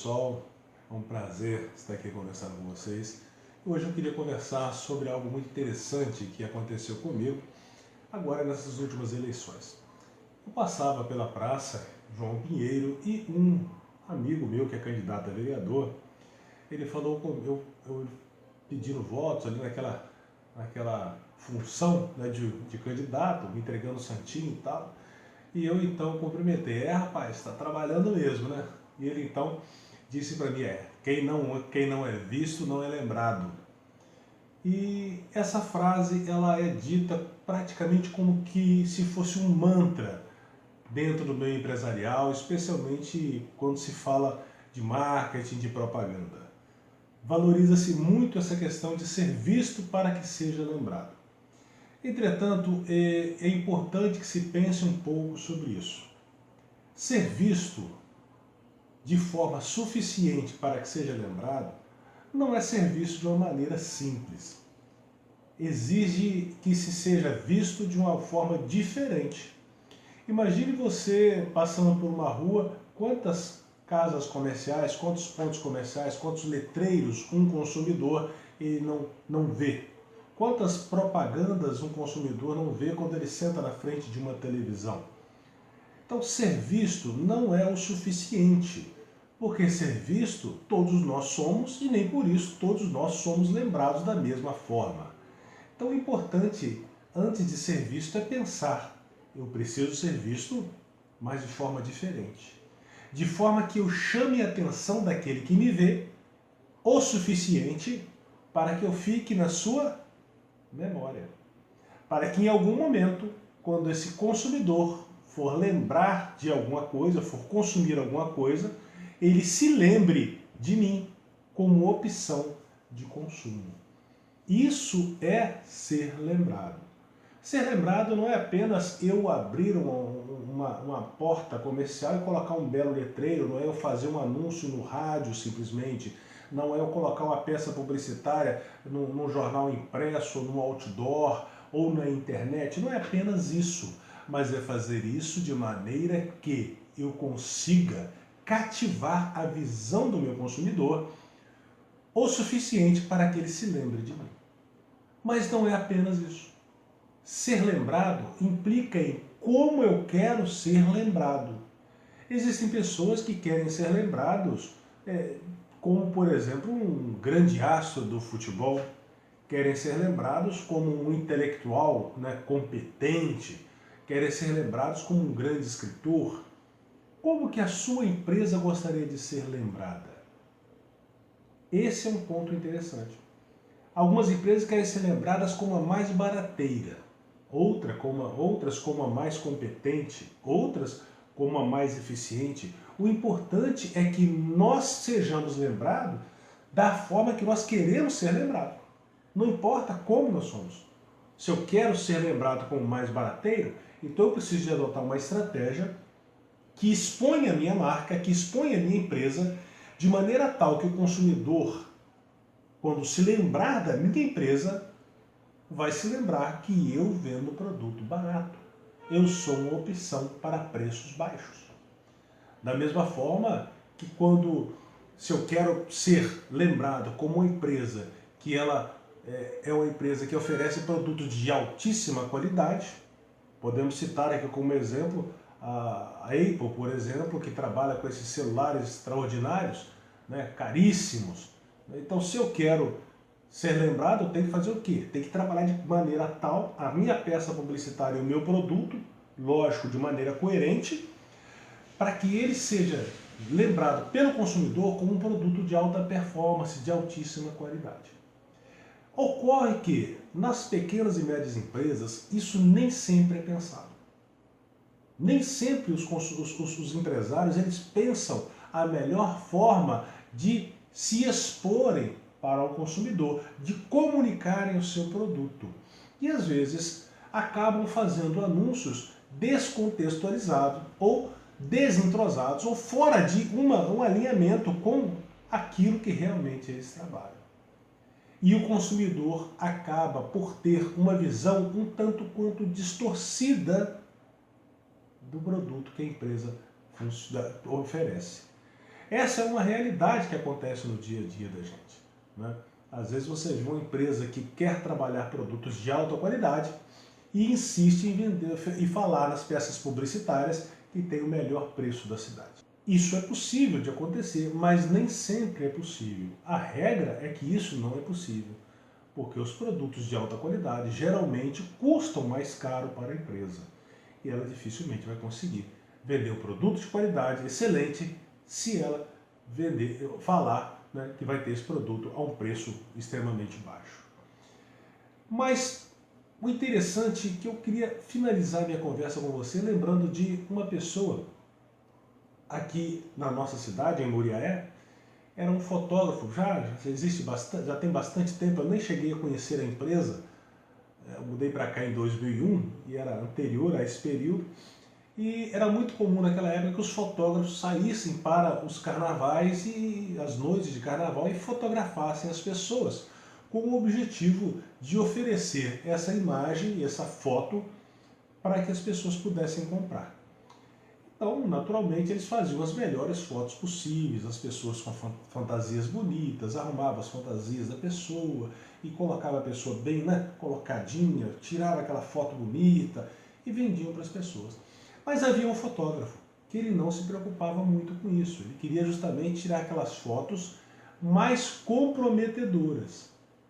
pessoal, é um prazer estar aqui conversando com vocês. Hoje eu queria conversar sobre algo muito interessante que aconteceu comigo agora nessas últimas eleições. Eu passava pela praça João Pinheiro e um amigo meu que é candidato a vereador, ele falou comigo, eu pedindo votos ali naquela função, né, de candidato, me entregando o santinho e tal. E eu então cumprimentei, rapaz, está trabalhando mesmo, né? E ele então disse para mim, quem não é visto não é lembrado. E essa frase ela é dita praticamente como que se fosse um mantra dentro do meio empresarial, especialmente quando se fala de marketing, de propaganda. Valoriza-se muito essa questão de ser visto para que seja lembrado. Entretanto, é importante que se pense um pouco sobre isso. Ser visto de forma suficiente para que seja lembrado não é ser visto de uma maneira simples. Exige que se seja visto de uma forma diferente. Imagine você passando por uma rua, quantas casas comerciais, quantos pontos comerciais, quantos letreiros um consumidor ele não vê. Quantas propagandas um consumidor não vê quando ele senta na frente de uma televisão. Então, ser visto não é o suficiente, porque ser visto todos nós somos e nem por isso todos nós somos lembrados da mesma forma. Então, o importante, antes de ser visto, é pensar, eu preciso ser visto, mas de forma diferente. De forma que eu chame a atenção daquele que me vê o suficiente para que eu fique na sua memória. Para que em algum momento, quando esse consumidor for lembrar de alguma coisa, for consumir alguma coisa, ele se lembre de mim como opção de consumo. Isso é ser lembrado. Ser lembrado não é apenas eu abrir uma porta comercial e colocar um belo letreiro, não é eu fazer um anúncio no rádio simplesmente, não é eu colocar uma peça publicitária num jornal impresso, no outdoor ou na internet, não é apenas isso, mas é fazer isso de maneira que eu consiga cativar a visão do meu consumidor o suficiente para que ele se lembre de mim. Mas não é apenas isso. Ser lembrado implica em como eu quero ser lembrado. Existem pessoas que querem ser lembrados como, por exemplo, um grande astro do futebol, querem ser lembrados como um intelectual, competente, querem ser lembrados como um grande escritor. Como que a sua empresa gostaria de ser lembrada? Esse é um ponto interessante. Algumas empresas querem ser lembradas como a mais barateira, outras como a mais competente, outras como a mais eficiente. O importante é que nós sejamos lembrados da forma que nós queremos ser lembrados. Não importa como nós somos. Se eu quero ser lembrado como mais barateiro, então eu preciso de adotar uma estratégia que exponha a minha marca, que exponha a minha empresa, de maneira tal que o consumidor, quando se lembrar da minha empresa, vai se lembrar que eu vendo produto barato. Eu sou uma opção para preços baixos. Da mesma forma que se eu quero ser lembrado como uma empresa que ela é uma empresa que oferece produtos de altíssima qualidade, podemos citar aqui como exemplo a Apple, por exemplo, que trabalha com esses celulares extraordinários, caríssimos. Então, se eu quero ser lembrado, eu tenho que fazer o quê? Tem que trabalhar de maneira tal, a minha peça publicitária e o meu produto, lógico, de maneira coerente, para que ele seja lembrado pelo consumidor como um produto de alta performance, de altíssima qualidade. Ocorre que, nas pequenas e médias empresas, isso nem sempre é pensado. Nem sempre os empresários eles pensam a melhor forma de se exporem para o consumidor, de comunicarem o seu produto. E às vezes acabam fazendo anúncios descontextualizados ou desentrosados ou fora de um alinhamento com aquilo que realmente eles trabalham. E o consumidor acaba por ter uma visão um tanto quanto distorcida do produto que a empresa oferece. Essa é uma realidade que acontece no dia a dia da gente, né? Às vezes você vê uma empresa que quer trabalhar produtos de alta qualidade e insiste em vender e falar nas peças publicitárias que tem o melhor preço da cidade. Isso é possível de acontecer, mas nem sempre é possível. A regra é que isso não é possível, porque os produtos de alta qualidade geralmente custam mais caro para a empresa e ela dificilmente vai conseguir vender um produto de qualidade excelente se ela falar, né, que vai ter esse produto a um preço extremamente baixo. Mas o interessante é que eu queria finalizar minha conversa com você lembrando de uma pessoa aqui na nossa cidade, em Muriaé. Era um fotógrafo, já existe bastante, já tem bastante tempo, eu nem cheguei a conhecer a empresa, eu mudei para cá em 2001 e era anterior a esse período, e era muito comum naquela época que os fotógrafos saíssem para os carnavais e as noites de carnaval e fotografassem as pessoas, com o objetivo de oferecer essa imagem, essa foto, para que as pessoas pudessem comprar. Então, naturalmente, eles faziam as melhores fotos possíveis, as pessoas com fantasias bonitas, arrumavam as fantasias da pessoa e colocava a pessoa bem, né, colocadinha, tirava aquela foto bonita e vendiam para as pessoas. Mas havia um fotógrafo que ele não se preocupava muito com isso. Ele queria justamente tirar aquelas fotos mais comprometedoras.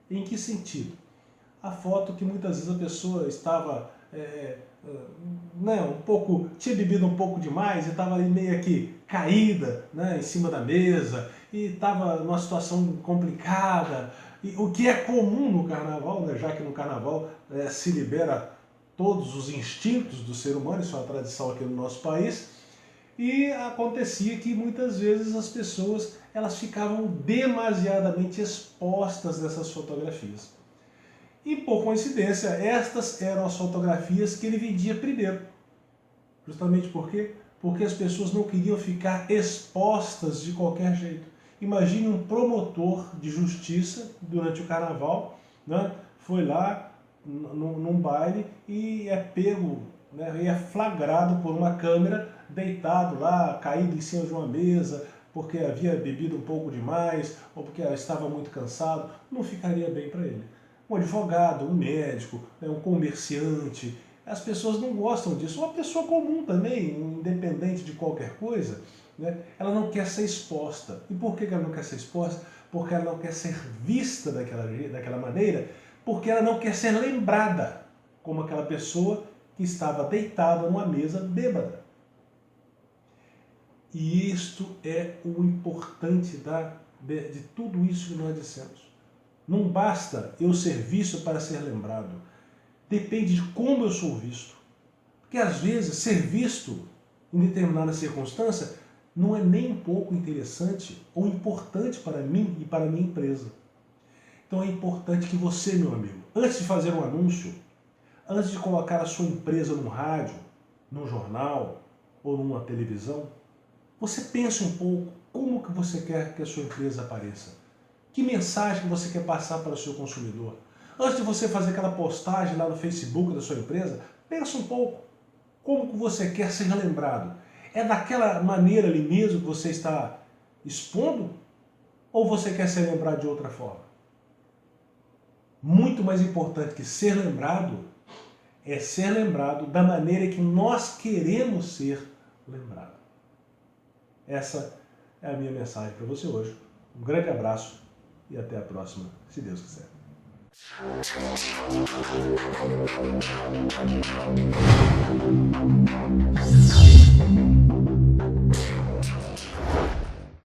Em que sentido? A foto que muitas vezes a pessoa estava tinha bebido um pouco demais e estava ali meio que caída, né, em cima da mesa e estava numa situação complicada, e o que é comum no carnaval, né, já que no carnaval se libera todos os instintos do ser humano, isso é uma tradição aqui no nosso país, e acontecia que muitas vezes as pessoas elas ficavam demasiadamente expostas nessas fotografias. E por coincidência, estas eram as fotografias que ele vendia primeiro. Justamente por quê? Porque as pessoas não queriam ficar expostas de qualquer jeito. Imagine um promotor de justiça durante o carnaval, né, foi lá num baile e é pego, né, e é flagrado por uma câmera deitado lá, caído em cima de uma mesa, porque havia bebido um pouco demais ou porque estava muito cansado. Não ficaria bem para ele. Um advogado, um médico, um comerciante, as pessoas não gostam disso. Uma pessoa comum também, independente de qualquer coisa, né, ela não quer ser exposta. E por que ela não quer ser exposta? Porque ela não quer ser vista daquela maneira, porque ela não quer ser lembrada como aquela pessoa que estava deitada numa mesa bêbada. E isto é o importante de tudo isso que nós dissemos. Não basta eu ser visto para ser lembrado. Depende de como eu sou visto. Porque às vezes ser visto em determinada circunstância não é nem um pouco interessante ou importante para mim e para a minha empresa. Então é importante que você, meu amigo, antes de fazer um anúncio, antes de colocar a sua empresa num rádio, num jornal ou numa televisão, você pense um pouco como que você quer que a sua empresa apareça. Que mensagem você quer passar para o seu consumidor? Antes de você fazer aquela postagem lá no Facebook da sua empresa, pensa um pouco. Como que você quer ser lembrado? É daquela maneira ali mesmo que você está expondo? Ou você quer ser lembrado de outra forma? Muito mais importante que ser lembrado é ser lembrado da maneira que nós queremos ser lembrados. Essa é a minha mensagem para você hoje. Um grande abraço e até a próxima, se Deus quiser.